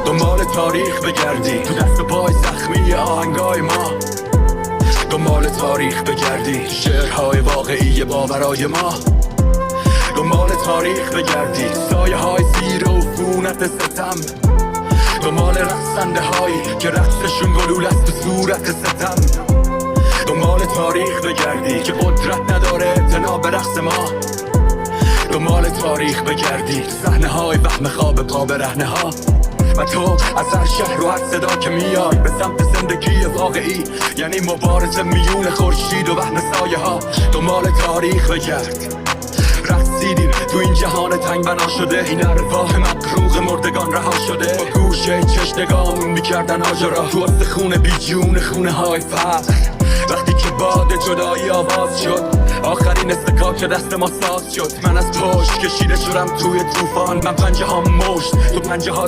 دنبال تاریخ بگردی تو دست و پای زخمی آهنگای ما، دنبال تاریخ بگردی شعرهای واقعی باورای ما، دنبال تاریخ بگردی سایه های زیر عفونت ستم، دنبال رقصنده هایی که رقصشون گلوله است تو صورت ستم، دنبال تاریخ بگردی که قدرت نداره اعتنا به رقص ما، دنبال تاریخ بگردی صحنه های وهم خواب پا برهنه ها و تو از هر شهر و هر صدا که میای به سمت زندگی واقعی، یعنی مبارزه میون خورشید و وهم سایه ها. دنبال تاریخ بگرد، رقصیدیم تو این جهان تنگ بنا شده، این ارواح مقروق مردگان رها شده، با گوشه چشم نگامون میکردن آجرا تو استخون بی جون خونه های فقر. وقتی که باد جدایی آواز شد، آخرین استکاک دست ما ساز شد، من از پشت کشیده شدم توی طوفان، من پنجه ها مشت تو پنجه ها